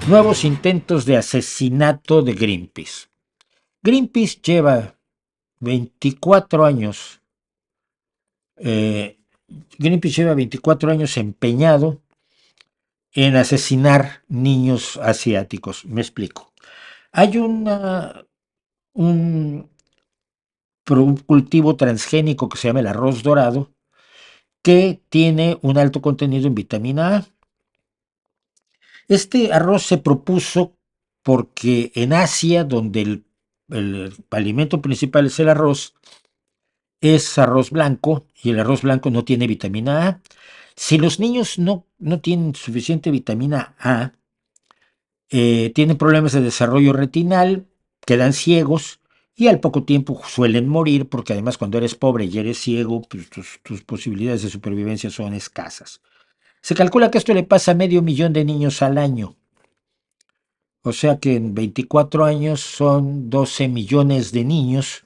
Nuevos intentos de asesinato de Greenpeace. Greenpeace lleva 24 años, eh, Greenpeace lleva 24 años empeñado en asesinar niños asiáticos. Me explico. Hay un cultivo transgénico que se llama el arroz dorado, que tiene un alto contenido en vitamina A. Este arroz se propuso porque en Asia, donde el alimento principal es el arroz, es arroz blanco y el arroz blanco no tiene vitamina A. Si los niños no tienen suficiente vitamina A, tienen problemas de desarrollo retinal, quedan ciegos y al poco tiempo suelen morir, porque además cuando eres pobre y eres ciego, pues tus posibilidades de supervivencia son escasas. Se calcula que esto le pasa a 500.000 de niños al año. O sea que en 24 años son 12 millones de niños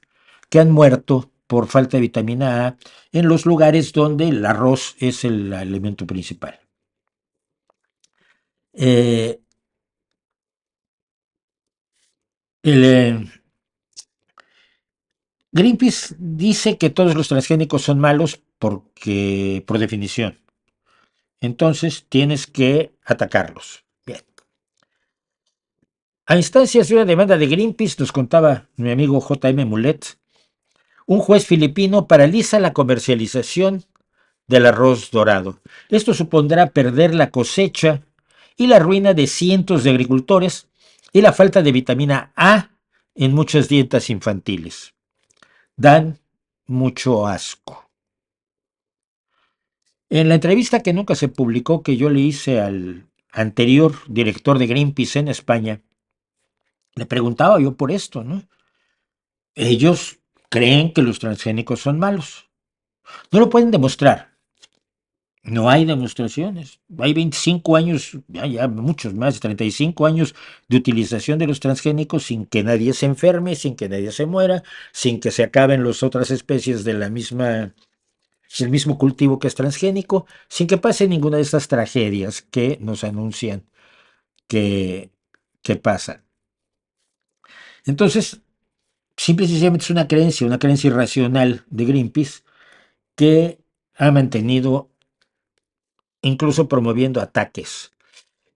que han muerto por falta de vitamina A en los lugares donde el arroz es el alimento principal. Eh, el, Greenpeace dice que todos los transgénicos son malos porque, por definición. Entonces tienes que atacarlos. Bien. A instancias de una demanda de Greenpeace, nos contaba mi amigo J.M. Mulet, un juez filipino paraliza la comercialización del arroz dorado. Esto supondrá perder la cosecha y la ruina de cientos de agricultores y la falta de vitamina A en muchas dietas infantiles. Dan mucho asco. En la entrevista que nunca se publicó que yo le hice al anterior director de Greenpeace en España, le preguntaba yo por esto, ¿no? Ellos creen que los transgénicos son malos. No lo pueden demostrar. No hay demostraciones. Hay 25 años, ya muchos más, 35 años de utilización de los transgénicos sin que nadie se enferme, sin que nadie se muera, sin que se acaben las otras especies de la misma, del mismo cultivo que es transgénico, sin que pase ninguna de estas tragedias que nos anuncian que, que pasan. Entonces, simple y sencillamente es una creencia irracional de Greenpeace que ha mantenido incluso promoviendo ataques.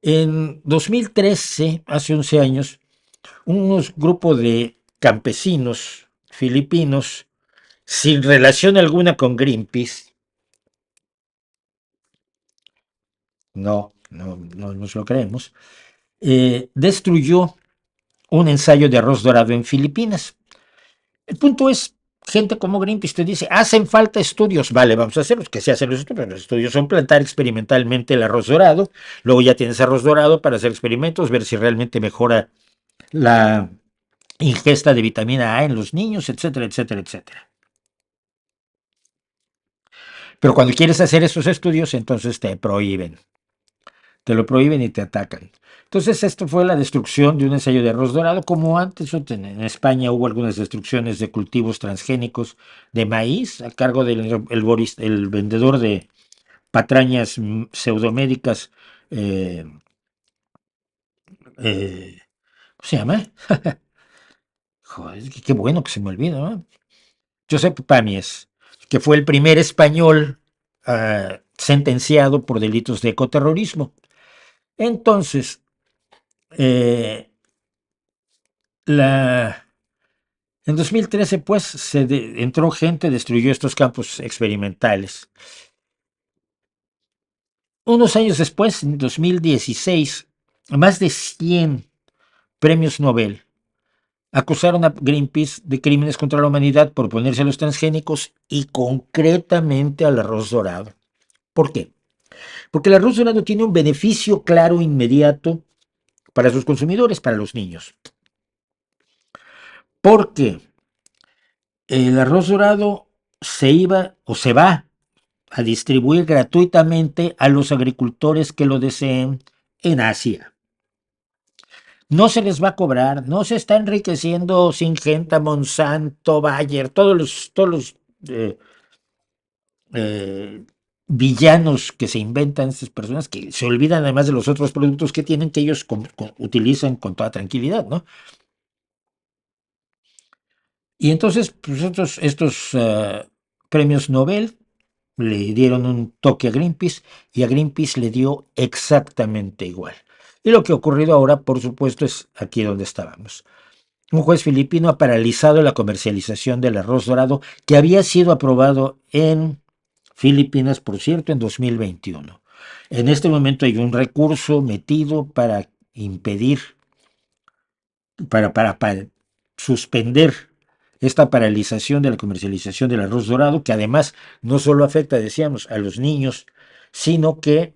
En 2013, hace 11 años, unos grupos de campesinos filipinos, sin relación alguna con Greenpeace, no nos lo creemos, destruyó un ensayo de arroz dorado en Filipinas. El punto es, gente como Greenpeace te dice, hacen falta estudios, vale, vamos a hacerlos, que se hacen los estudios, pero los estudios son plantar experimentalmente el arroz dorado, luego ya tienes arroz dorado para hacer experimentos, ver si realmente mejora la ingesta de vitamina A en los niños, etcétera, etcétera, etcétera. Pero cuando quieres hacer esos estudios, entonces te lo prohíben y te atacan. Entonces esto fue la destrucción de un ensayo de arroz dorado, como antes en España hubo algunas destrucciones de cultivos transgénicos de maíz a cargo del el vendedor de patrañas pseudomédicas, eh, ¿cómo se llama? Joder, qué bueno que se me olvida, ¿no? Josep Pàmies, que fue el primer español sentenciado por delitos de ecoterrorismo. Entonces, eh, en 2013, pues, entró gente, destruyó estos campos experimentales. Unos años después, en 2016, más de 100 premios Nobel acusaron a Greenpeace de crímenes contra la humanidad por oponerse a los transgénicos y concretamente al arroz dorado. ¿Por qué? Porque el arroz dorado tiene un beneficio claro inmediato para sus consumidores, para los niños. Porque el arroz dorado se iba o se va a distribuir gratuitamente a los agricultores que lo deseen en Asia. No se les va a cobrar, no se está enriqueciendo Syngenta, Monsanto, Bayer, todos los eh, villanos que se inventan estas personas que se olvidan además de los otros productos que tienen que ellos utilizan con toda tranquilidad, ¿no? Y entonces, pues estos premios Nobel le dieron un toque a Greenpeace y a Greenpeace le dio exactamente igual. Y lo que ha ocurrido ahora, por supuesto, es aquí donde estábamos. Un juez filipino ha paralizado la comercialización del arroz dorado que había sido aprobado en Filipinas, por cierto, en 2021. En este momento hay un recurso metido para impedir, para suspender esta paralización de la comercialización del arroz dorado, que además no solo afecta, decíamos, a los niños, sino que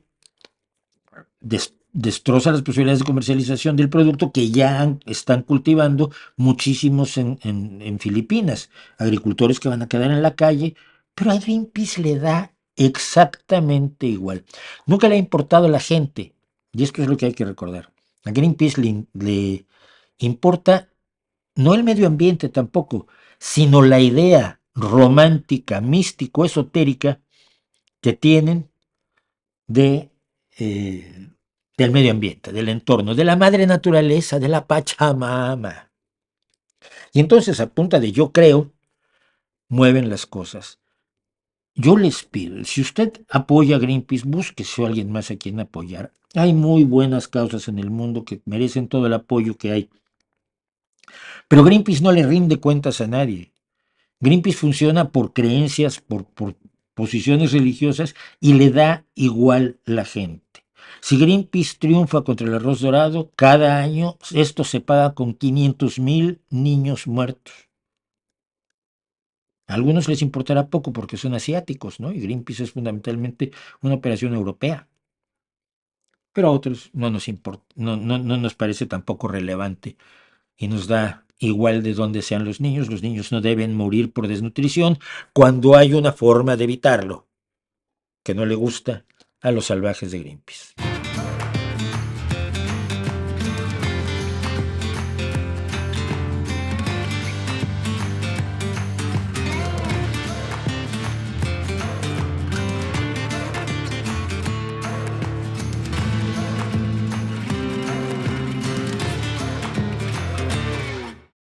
destroza las posibilidades de comercialización del producto que ya están cultivando muchísimos en Filipinas. Agricultores que van a quedar en la calle, pero a Greenpeace le da exactamente igual. Nunca le ha importado a la gente, y esto es lo que hay que recordar. A Greenpeace le importa no el medio ambiente tampoco, sino la idea romántica, místico, esotérica que tienen de, del medio ambiente, del entorno, de la madre naturaleza, de la Pachamama. Y entonces a punta de yo creo, mueven las cosas. Yo les pido, si usted apoya a Greenpeace, búsquese a alguien más a quien apoyar. Hay muy buenas causas en el mundo que merecen todo el apoyo que hay. Pero Greenpeace no le rinde cuentas a nadie. Greenpeace funciona por creencias, por posiciones religiosas y le da igual la gente. Si Greenpeace triunfa contra el arroz dorado, cada año esto se paga con 500,000 niños muertos. A algunos les importará poco porque son asiáticos, ¿no? Y Greenpeace es fundamentalmente una operación europea. Pero a otros no nos importa, no nos parece tampoco relevante y nos da igual de dónde sean los niños. Los niños no deben morir por desnutrición cuando hay una forma de evitarlo, que no le gusta a los salvajes de Greenpeace.